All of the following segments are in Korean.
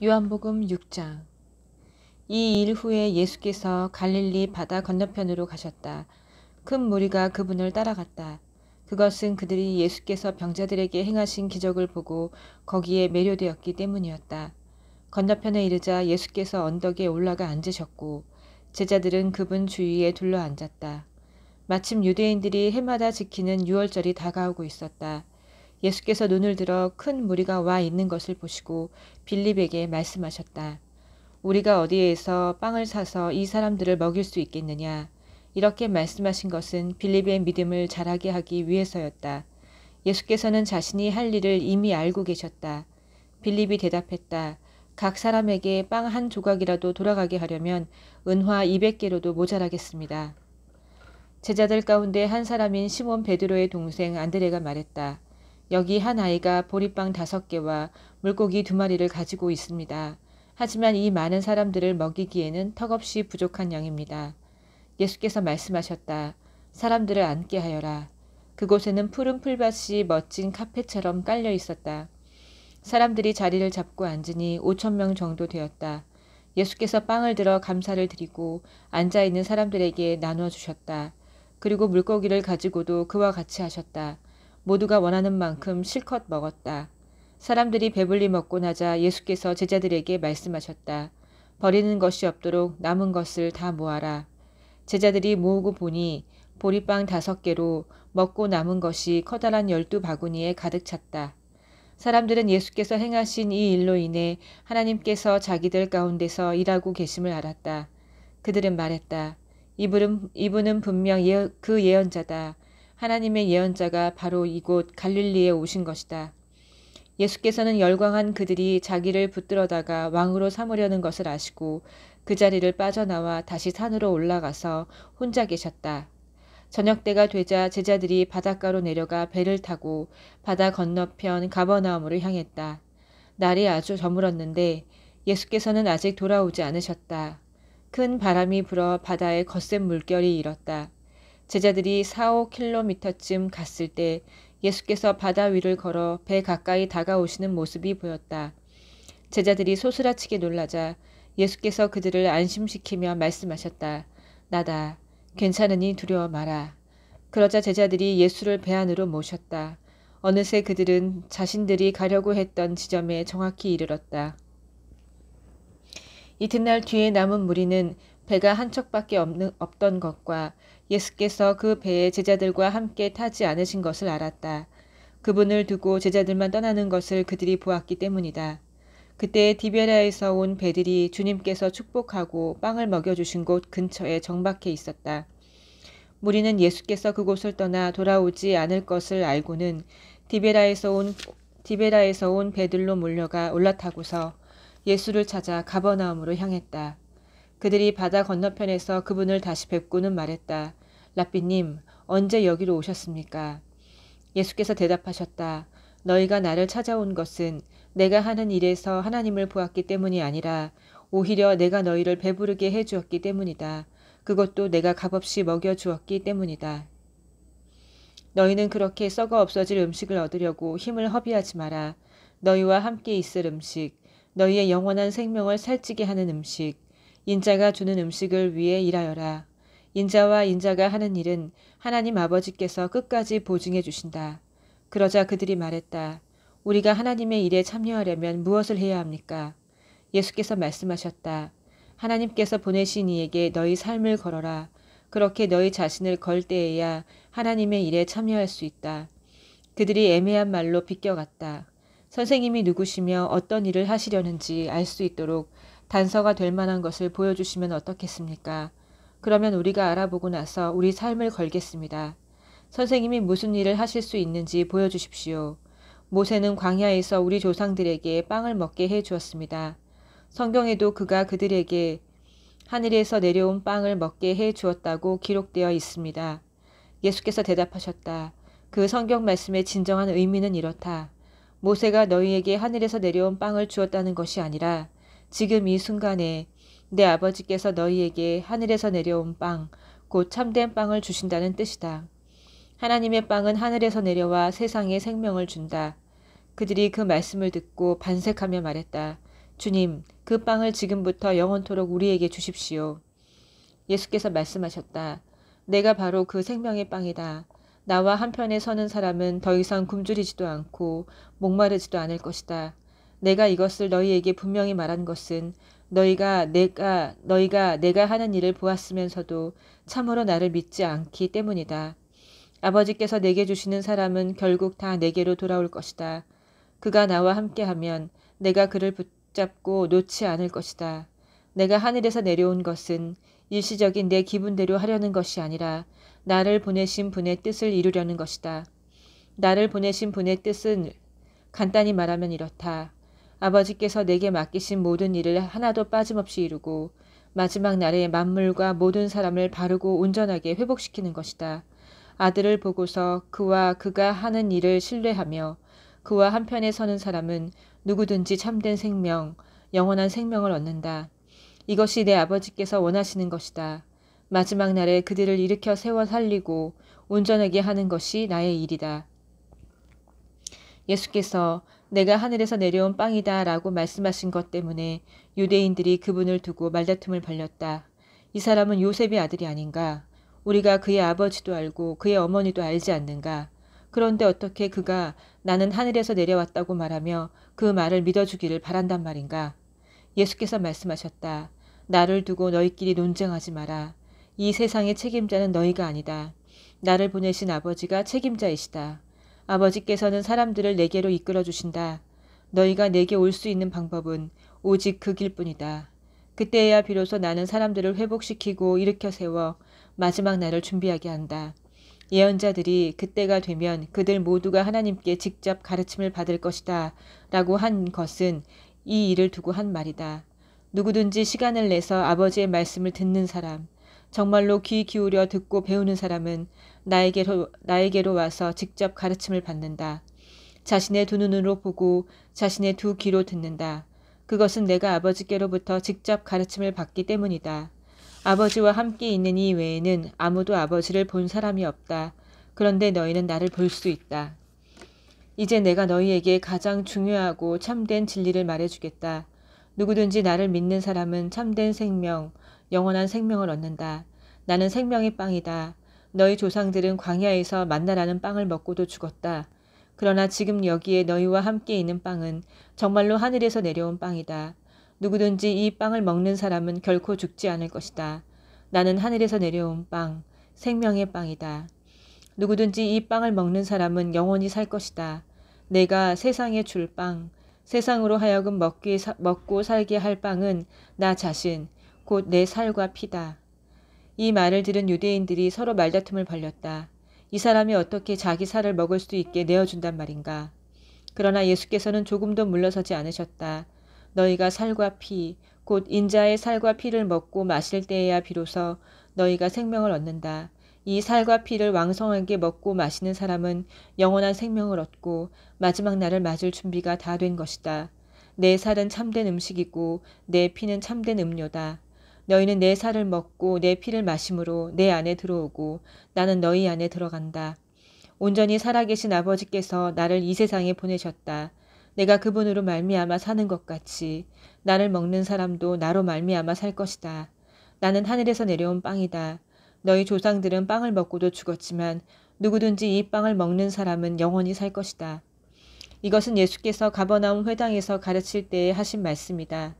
요한복음 6장. 이 일 후에 예수께서 갈릴리 바다 건너편으로 가셨다. 큰 무리가 그분을 따라갔다. 그것은 그들이 예수께서 병자들에게 행하신 기적을 보고 거기에 매료되었기 때문이었다. 건너편에 이르자 예수께서 언덕에 올라가 앉으셨고 제자들은 그분 주위에 둘러 앉았다. 마침 유대인들이 해마다 지키는 유월절이 다가오고 있었다. 예수께서 눈을 들어 큰 무리가 와 있는 것을 보시고 빌립에게 말씀하셨다. 우리가 어디에서 빵을 사서 이 사람들을 먹일 수 있겠느냐. 이렇게 말씀하신 것은 빌립의 믿음을 자라게 하기 위해서였다. 예수께서는 자신이 할 일을 이미 알고 계셨다. 빌립이 대답했다. 각 사람에게 빵 한 조각이라도 돌아가게 하려면 은화 200개로도 모자라겠습니다. 제자들 가운데 한 사람인 시몬 베드로의 동생 안드레가 말했다. 여기 한 아이가 보리빵 5개와 물고기 2마리를 가지고 있습니다. 하지만 이 많은 사람들을 먹이기에는 턱없이 부족한 양입니다. 예수께서 말씀하셨다. 사람들을 앉게 하여라. 그곳에는 푸른 풀밭이 멋진 카펫처럼 깔려 있었다. 사람들이 자리를 잡고 앉으니 5,000명 정도 되었다. 예수께서 빵을 들어 감사를 드리고 앉아있는 사람들에게 나눠주셨다. 그리고 물고기를 가지고도 그와 같이 하셨다. 모두가 원하는 만큼 실컷 먹었다. 사람들이 배불리 먹고 나자 예수께서 제자들에게 말씀하셨다. 버리는 것이 없도록 남은 것을 다 모아라. 제자들이 모으고 보니 보리빵 5개로 먹고 남은 것이 커다란 12바구니에 가득 찼다. 사람들은 예수께서 행하신 이 일로 인해 하나님께서 자기들 가운데서 일하고 계심을 알았다. 그들은 말했다. 이분은 분명 그 예언자다. 하나님의 예언자가 바로 이곳 갈릴리에 오신 것이다. 예수께서는 열광한 그들이 자기를 붙들어다가 왕으로 삼으려는 것을 아시고 그 자리를 빠져나와 다시 산으로 올라가서 혼자 계셨다. 저녁때가 되자 제자들이 바닷가로 내려가 배를 타고 바다 건너편 가버나움으로 향했다. 날이 아주 저물었는데 예수께서는 아직 돌아오지 않으셨다. 큰 바람이 불어 바다에 거센 물결이 일었다. 제자들이 4-5km쯤 갔을 때 예수께서 바다 위를 걸어 배 가까이 다가오시는 모습이 보였다. 제자들이 소스라치게 놀라자 예수께서 그들을 안심시키며 말씀하셨다. 나다. 괜찮으니 두려워 마라. 그러자 제자들이 예수를 배 안으로 모셨다. 어느새 그들은 자신들이 가려고 했던 지점에 정확히 이르렀다. 이튿날 뒤에 남은 무리는 배가 한 척밖에 없던 것과 예수께서 그 배에 제자들과 함께 타지 않으신 것을 알았다. 그분을 두고 제자들만 떠나는 것을 그들이 보았기 때문이다. 그때 디베라에서 온 배들이 주님께서 축복하고 빵을 먹여주신 곳 근처에 정박해 있었다. 무리는 예수께서 그곳을 떠나 돌아오지 않을 것을 알고는 디베라에서 온 배들로 몰려가 올라타고서 예수를 찾아 가버나움으로 향했다. 그들이 바다 건너편에서 그분을 다시 뵙고는 말했다. 랍비님, 언제 여기로 오셨습니까? 예수께서 대답하셨다. 너희가 나를 찾아온 것은 내가 하는 일에서 하나님을 보았기 때문이 아니라 오히려 내가 너희를 배부르게 해주었기 때문이다. 그것도 내가 값없이 먹여주었기 때문이다. 너희는 그렇게 썩어 없어질 음식을 얻으려고 힘을 허비하지 마라. 너희와 함께 있을 음식, 너희의 영원한 생명을 살찌게 하는 음식, 인자가 주는 음식을 위해 일하여라. 인자와 인자가 하는 일은 하나님 아버지께서 끝까지 보증해 주신다. 그러자 그들이 말했다. 우리가 하나님의 일에 참여하려면 무엇을 해야 합니까? 예수께서 말씀하셨다. 하나님께서 보내신 이에게 너희 삶을 걸어라. 그렇게 너희 자신을 걸 때에야 하나님의 일에 참여할 수 있다. 그들이 애매한 말로 비껴갔다. 선생님이 누구시며 어떤 일을 하시려는지 알 수 있도록 단서가 될 만한 것을 보여주시면 어떻겠습니까? 그러면 우리가 알아보고 나서 우리 삶을 걸겠습니다. 선생님이 무슨 일을 하실 수 있는지 보여주십시오. 모세는 광야에서 우리 조상들에게 빵을 먹게 해 주었습니다. 성경에도 그가 그들에게 하늘에서 내려온 빵을 먹게 해 주었다고 기록되어 있습니다. 예수께서 대답하셨다. 그 성경 말씀의 진정한 의미는 이렇다. 모세가 너희에게 하늘에서 내려온 빵을 주었다는 것이 아니라 지금 이 순간에 내 아버지께서 너희에게 하늘에서 내려온 빵, 곧 참된 빵을 주신다는 뜻이다. 하나님의 빵은 하늘에서 내려와 세상에 생명을 준다. 그들이 그 말씀을 듣고 반색하며 말했다. 주님, 그 빵을 지금부터 영원토록 우리에게 주십시오. 예수께서 말씀하셨다. 내가 바로 그 생명의 빵이다. 나와 한편에 서는 사람은 더 이상 굶주리지도 않고 목마르지도 않을 것이다. 내가 이것을 너희에게 분명히 말한 것은 너희가 내가 하는 일을 보았으면서도 참으로 나를 믿지 않기 때문이다. 아버지께서 내게 주시는 사람은 결국 다 내게로 돌아올 것이다. 그가 나와 함께하면 내가 그를 붙잡고 놓지 않을 것이다. 내가 하늘에서 내려온 것은 일시적인 내 기분대로 하려는 것이 아니라 나를 보내신 분의 뜻을 이루려는 것이다. 나를 보내신 분의 뜻은 간단히 말하면 이렇다. 아버지께서 내게 맡기신 모든 일을 하나도 빠짐없이 이루고 마지막 날에 만물과 모든 사람을 바르고 온전하게 회복시키는 것이다. 아들을 보고서 그와 그가 하는 일을 신뢰하며 그와 한편에 서는 사람은 누구든지 참된 생명, 영원한 생명을 얻는다. 이것이 내 아버지께서 원하시는 것이다. 마지막 날에 그들을 일으켜 세워 살리고 온전하게 하는 것이 나의 일이다. 예수께서 내가 하늘에서 내려온 빵이다 라고 말씀하신 것 때문에 유대인들이 그분을 두고 말다툼을 벌였다. 이 사람은 요셉의 아들이 아닌가? 우리가 그의 아버지도 알고 그의 어머니도 알지 않는가? 그런데 어떻게 그가 나는 하늘에서 내려왔다고 말하며 그 말을 믿어주기를 바란단 말인가? 예수께서 말씀하셨다. 나를 두고 너희끼리 논쟁하지 마라. 이 세상의 책임자는 너희가 아니다. 나를 보내신 아버지가 책임자이시다. 아버지께서는 사람들을 내게로 이끌어 주신다. 너희가 내게 올 수 있는 방법은 오직 그 길뿐이다. 그때야 비로소 나는 사람들을 회복시키고 일으켜 세워 마지막 날을 준비하게 한다. 예언자들이 그때가 되면 그들 모두가 하나님께 직접 가르침을 받을 것이다 라고 한 것은 이 일을 두고 한 말이다. 누구든지 시간을 내서 아버지의 말씀을 듣는 사람, 정말로 귀 기울여 듣고 배우는 사람은 나에게로 와서 직접 가르침을 받는다. 자신의 두 눈으로 보고 자신의 두 귀로 듣는다. 그것은 내가 아버지께로부터 직접 가르침을 받기 때문이다. 아버지와 함께 있는 이 외에는 아무도 아버지를 본 사람이 없다. 그런데 너희는 나를 볼 수 있다. 이제 내가 너희에게 가장 중요하고 참된 진리를 말해주겠다. 누구든지 나를 믿는 사람은 참된 생명, 영원한 생명을 얻는다. 나는 생명의 빵이다. 너희 조상들은 광야에서 만나라는 빵을 먹고도 죽었다. 그러나 지금 여기에 너희와 함께 있는 빵은 정말로 하늘에서 내려온 빵이다. 누구든지 이 빵을 먹는 사람은 결코 죽지 않을 것이다. 나는 하늘에서 내려온 빵, 생명의 빵이다. 누구든지 이 빵을 먹는 사람은 영원히 살 것이다. 내가 세상에 줄 빵, 세상으로 하여금 먹고 살게 할 빵은 나 자신, 곧 내 살과 피다. 이 말을 들은 유대인들이 서로 말다툼을 벌였다. 이 사람이 어떻게 자기 살을 먹을 수 있게 내어준단 말인가. 그러나 예수께서는 조금도 물러서지 않으셨다. 너희가 살과 피, 곧 인자의 살과 피를 먹고 마실 때에야 비로소 너희가 생명을 얻는다. 이 살과 피를 왕성하게 먹고 마시는 사람은 영원한 생명을 얻고 마지막 날을 맞을 준비가 다 된 것이다. 내 살은 참된 음식이고 내 피는 참된 음료다. 너희는 내 살을 먹고 내 피를 마심으로 내 안에 들어오고 나는 너희 안에 들어간다. 온전히 살아계신 아버지께서 나를 이 세상에 보내셨다. 내가 그분으로 말미암아 사는 것 같이 나를 먹는 사람도 나로 말미암아 살 것이다. 나는 하늘에서 내려온 빵이다. 너희 조상들은 빵을 먹고도 죽었지만 누구든지 이 빵을 먹는 사람은 영원히 살 것이다. 이것은 예수께서 가버나움 회당에서 가르칠 때에 하신 말씀이다.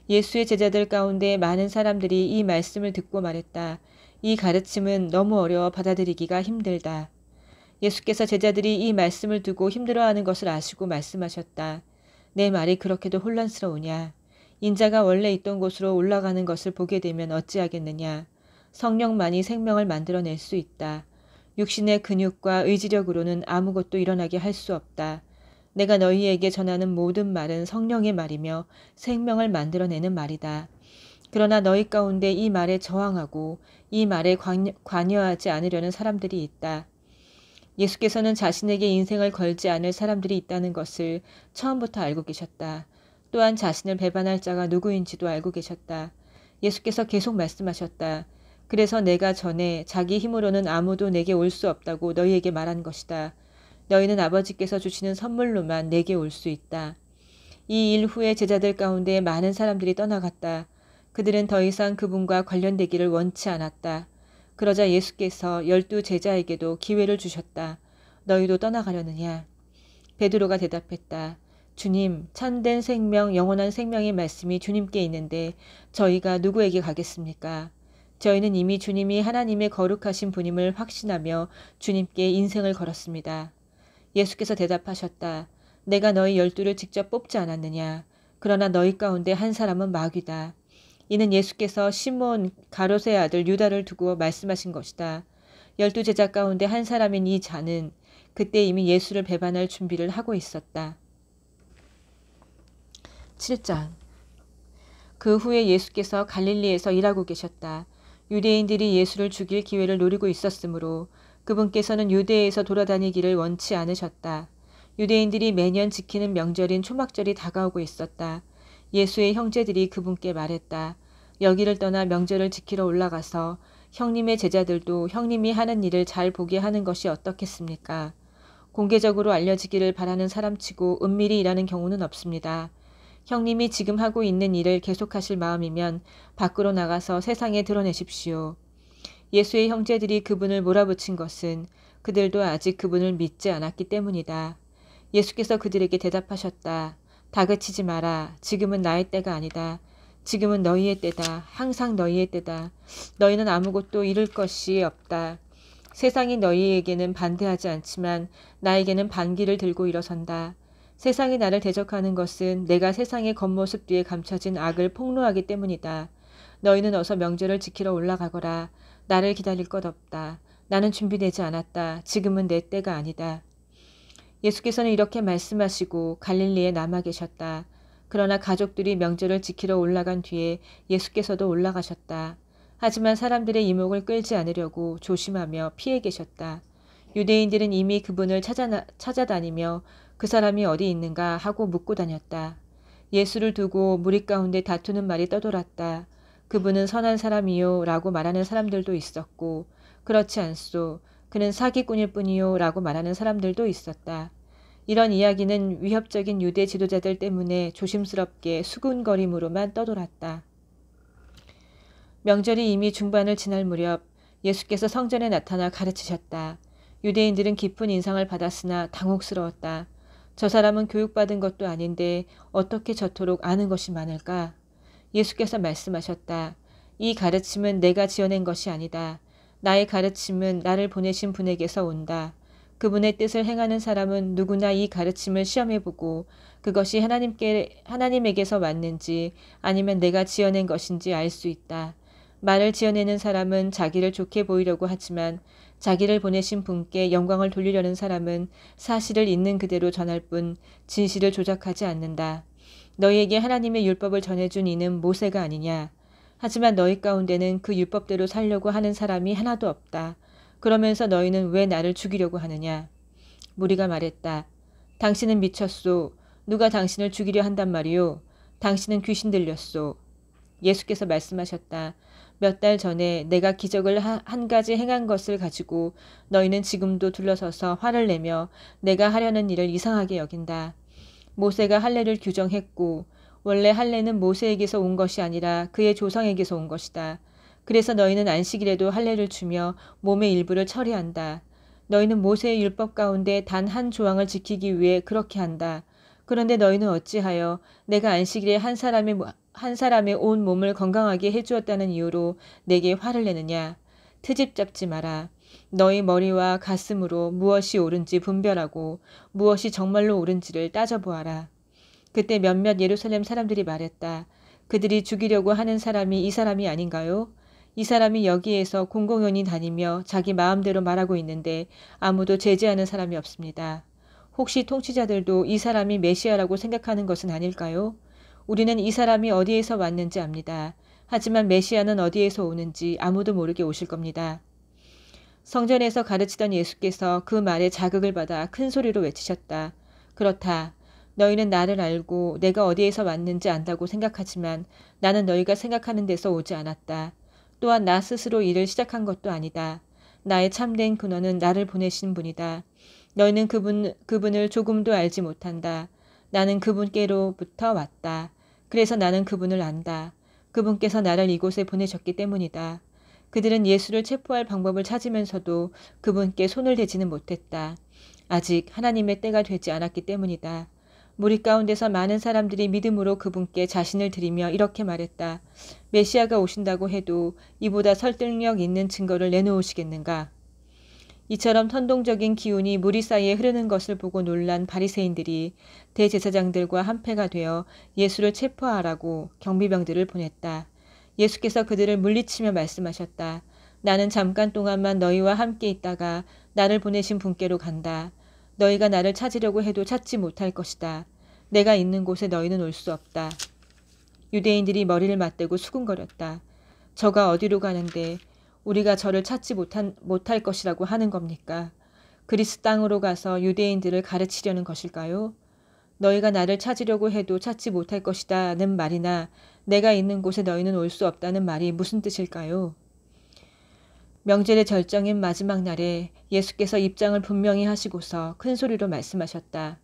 예수의 제자들 가운데 많은 사람들이 이 말씀을 듣고 말했다. 이 가르침은 너무 어려워 받아들이기가 힘들다. 예수께서 제자들이 이 말씀을 두고 힘들어하는 것을 아시고 말씀하셨다. 내 말이 그렇게도 혼란스러우냐? 인자가 원래 있던 곳으로 올라가는 것을 보게 되면 어찌하겠느냐? 성령만이 생명을 만들어낼 수 있다. 육신의 근육과 의지력으로는 아무것도 일어나게 할 수 없다. 내가 너희에게 전하는 모든 말은 성령의 말이며 생명을 만들어내는 말이다. 그러나 너희 가운데 이 말에 저항하고 이 말에 관여하지 않으려는 사람들이 있다. 예수께서는 자신에게 인생을 걸지 않을 사람들이 있다는 것을 처음부터 알고 계셨다. 또한 자신을 배반할 자가 누구인지도 알고 계셨다. 예수께서 계속 말씀하셨다. 그래서 내가 전에 자기 힘으로는 아무도 내게 올 수 없다고 너희에게 말한 것이다. 너희는 아버지께서 주시는 선물로만 내게 올 수 있다. 이 일 후에 제자들 가운데 많은 사람들이 떠나갔다. 그들은 더 이상 그분과 관련되기를 원치 않았다. 그러자 예수께서 12 제자에게도 기회를 주셨다. 너희도 떠나가려느냐? 베드로가 대답했다. 주님, 참된 생명, 영원한 생명의 말씀이 주님께 있는데 저희가 누구에게 가겠습니까? 저희는 이미 주님이 하나님의 거룩하신 분임을 확신하며 주님께 인생을 걸었습니다. 예수께서 대답하셨다. 내가 너희 12를 직접 뽑지 않았느냐? 그러나 너희 가운데 한 사람은 마귀다. 이는 예수께서 시몬 가롯의 아들 유다를 두고 말씀하신 것이다. 12 제자 가운데 한 사람인 이 자는 그때 이미 예수를 배반할 준비를 하고 있었다. 7장. 그 후에 예수께서 갈릴리에서 일하고 계셨다. 유대인들이 예수를 죽일 기회를 노리고 있었으므로 그분께서는 유대에서 돌아다니기를 원치 않으셨다. 유대인들이 매년 지키는 명절인 초막절이 다가오고 있었다. 예수의 형제들이 그분께 말했다. 여기를 떠나 명절을 지키러 올라가서 형님의 제자들도 형님이 하는 일을 잘 보게 하는 것이 어떻겠습니까? 공개적으로 알려지기를 바라는 사람치고 은밀히 일하는 경우는 없습니다. 형님이 지금 하고 있는 일을 계속하실 마음이면 밖으로 나가서 세상에 드러내십시오. 예수의 형제들이 그분을 몰아붙인 것은 그들도 아직 그분을 믿지 않았기 때문이다. 예수께서 그들에게 대답하셨다. 다그치지 마라. 지금은 나의 때가 아니다. 지금은 너희의 때다. 항상 너희의 때다. 너희는 아무것도 잃을 것이 없다. 세상이 너희에게는 반대하지 않지만 나에게는 반기를 들고 일어선다. 세상이 나를 대적하는 것은 내가 세상의 겉모습 뒤에 감춰진 악을 폭로하기 때문이다. 너희는 어서 명절을 지키러 올라가거라. 나를 기다릴 것 없다. 나는 준비되지 않았다. 지금은 내 때가 아니다. 예수께서는 이렇게 말씀하시고 갈릴리에 남아 계셨다. 그러나 가족들이 명절을 지키러 올라간 뒤에 예수께서도 올라가셨다. 하지만 사람들의 이목을 끌지 않으려고 조심하며 피해 계셨다. 유대인들은 이미 그분을 찾아다니며 그 사람이 어디 있는가 하고 묻고 다녔다. 예수를 두고 무리 가운데 다투는 말이 떠돌았다. 그분은 선한 사람이요 라고 말하는 사람들도 있었고 그렇지 않소. 그는 사기꾼일 뿐이요 라고 말하는 사람들도 있었다. 이런 이야기는 위협적인 유대 지도자들 때문에 조심스럽게 수군거림으로만 떠돌았다. 명절이 이미 중반을 지날 무렵 예수께서 성전에 나타나 가르치셨다. 유대인들은 깊은 인상을 받았으나 당혹스러웠다. 저 사람은 교육받은 것도 아닌데 어떻게 저토록 아는 것이 많을까? 예수께서 말씀하셨다. 이 가르침은 내가 지어낸 것이 아니다. 나의 가르침은 나를 보내신 분에게서 온다. 그분의 뜻을 행하는 사람은 누구나 이 가르침을 시험해보고 그것이 하나님에게서 왔는지 아니면 내가 지어낸 것인지 알 수 있다. 말을 지어내는 사람은 자기를 좋게 보이려고 하지만 자기를 보내신 분께 영광을 돌리려는 사람은 사실을 있는 그대로 전할 뿐 진실을 조작하지 않는다. 너희에게 하나님의 율법을 전해준 이는 모세가 아니냐. 하지만 너희 가운데는 그 율법대로 살려고 하는 사람이 하나도 없다. 그러면서 너희는 왜 나를 죽이려고 하느냐. 무리가 말했다. 당신은 미쳤소. 누가 당신을 죽이려 한단 말이오. 당신은 귀신 들렸소. 예수께서 말씀하셨다. 몇 달 전에 내가 기적을 한 가지 행한 것을 가지고 너희는 지금도 둘러서서 화를 내며 내가 하려는 일을 이상하게 여긴다. 모세가 할례를 규정했고 원래 할례는 모세에게서 온 것이 아니라 그의 조상에게서 온 것이다. 그래서 너희는 안식일에도 할례를 주며 몸의 일부를 처리한다. 너희는 모세의 율법 가운데 단 한 조항을 지키기 위해 그렇게 한다. 그런데 너희는 어찌하여 내가 안식일에 한 사람의 온 몸을 건강하게 해주었다는 이유로 내게 화를 내느냐. 트집 잡지 마라. 너희 머리와 가슴으로 무엇이 옳은지 분별하고 무엇이 정말로 옳은지를 따져보아라. 그때 몇몇 예루살렘 사람들이 말했다. 그들이 죽이려고 하는 사람이 이 사람이 아닌가요? 이 사람이 여기에서 공공연히 다니며 자기 마음대로 말하고 있는데 아무도 제지하는 사람이 없습니다. 혹시 통치자들도 이 사람이 메시아라고 생각하는 것은 아닐까요? 우리는 이 사람이 어디에서 왔는지 압니다. 하지만 메시아는 어디에서 오는지 아무도 모르게 오실 겁니다. 성전에서 가르치던 예수께서 그 말에 자극을 받아 큰 소리로 외치셨다. 그렇다. 너희는 나를 알고 내가 어디에서 왔는지 안다고 생각하지만 나는 너희가 생각하는 데서 오지 않았다. 또한 나 스스로 일을 시작한 것도 아니다. 나의 참된 근원은 나를 보내신 분이다. 너희는 그분을 조금도 알지 못한다. 나는 그분께로부터 왔다. 그래서 나는 그분을 안다. 그분께서 나를 이곳에 보내셨기 때문이다. 그들은 예수를 체포할 방법을 찾으면서도 그분께 손을 대지는 못했다. 아직 하나님의 때가 되지 않았기 때문이다. 무리 가운데서 많은 사람들이 믿음으로 그분께 자신을 드리며 이렇게 말했다. 메시아가 오신다고 해도 이보다 설득력 있는 증거를 내놓으시겠는가? 이처럼 선동적인 기운이 무리 사이에 흐르는 것을 보고 놀란 바리새인들이 대제사장들과 한패가 되어 예수를 체포하라고 경비병들을 보냈다. 예수께서 그들을 물리치며 말씀하셨다. 나는 잠깐 동안만 너희와 함께 있다가 나를 보내신 분께로 간다. 너희가 나를 찾으려고 해도 찾지 못할 것이다. 내가 있는 곳에 너희는 올 수 없다. 유대인들이 머리를 맞대고 수군거렸다. 저가 어디로 가는데 우리가 저를 찾지 못할 것이라고 하는 겁니까? 그리스 땅으로 가서 유대인들을 가르치려는 것일까요? 너희가 나를 찾으려고 해도 찾지 못할 것이다는 말이나 내가 있는 곳에 너희는 올 수 없다는 말이 무슨 뜻일까요? 명절의 절정인 마지막 날에 예수께서 입장을 분명히 하시고서 큰 소리로 말씀하셨다.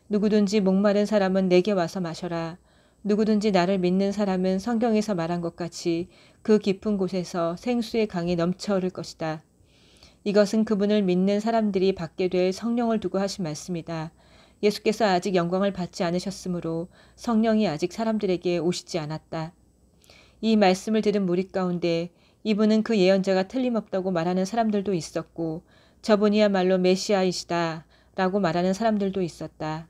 누구든지 목마른 사람은 내게 와서 마셔라. 누구든지 나를 믿는 사람은 성경에서 말한 것 같이 그 깊은 곳에서 생수의 강이 넘쳐 흐를 것이다. 이것은 그분을 믿는 사람들이 받게 될 성령을 두고 하신 말씀이다. 예수께서 아직 영광을 받지 않으셨으므로 성령이 아직 사람들에게 오시지 않았다. 이 말씀을 들은 무리 가운데 이분은 그 예언자가 틀림없다고 말하는 사람들도 있었고 저분이야말로 메시아이시다 라고 말하는 사람들도 있었다.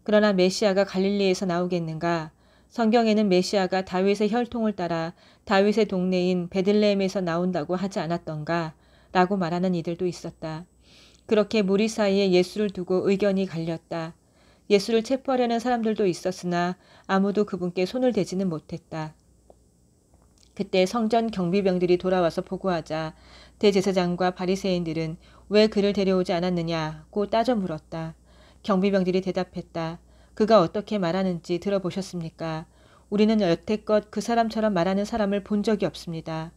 그러나 메시아가 갈릴리에서 나오겠는가? 성경에는 메시아가 다윗의 혈통을 따라 다윗의 동네인 베들레헴에서 나온다고 하지 않았던가? 라고 말하는 이들도 있었다. 그렇게 무리 사이에 예수를 두고 의견이 갈렸다. 예수를 체포하려는 사람들도 있었으나 아무도 그분께 손을 대지는 못했다. 그때 성전 경비병들이 돌아와서 보고하자 대제사장과 바리새인들은 왜 그를 데려오지 않았느냐고 따져 물었다. 경비병들이 대답했다. 그가 어떻게 말하는지 들어보셨습니까? 우리는 여태껏 그 사람처럼 말하는 사람을 본 적이 없습니다.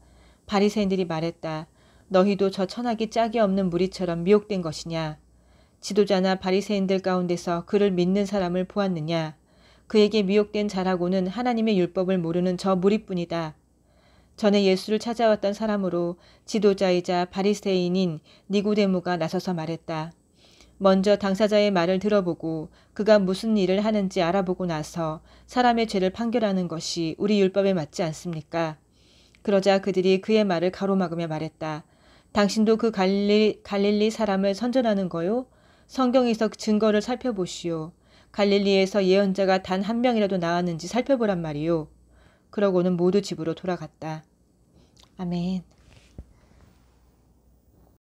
바리새인들이 말했다. 너희도 저 천하기 짝이 없는 무리처럼 미혹된 것이냐? 지도자나 바리새인들 가운데서 그를 믿는 사람을 보았느냐? 그에게 미혹된 자라고는 하나님의 율법을 모르는 저 무리뿐이다. 전에 예수를 찾아왔던 사람으로 지도자이자 바리새인인 니고데모가 나서서 말했다. 먼저 당사자의 말을 들어보고 그가 무슨 일을 하는지 알아보고 나서 사람의 죄를 판결하는 것이 우리 율법에 맞지 않습니까? 그러자 그들이 그의 말을 가로막으며 말했다. 당신도 그 갈릴리 사람을 선전하는 거요? 성경에서 증거를 살펴보시오. 갈릴리에서 예언자가 단 한 명이라도 나왔는지 살펴보란 말이요. 그러고는 모두 집으로 돌아갔다. 아멘.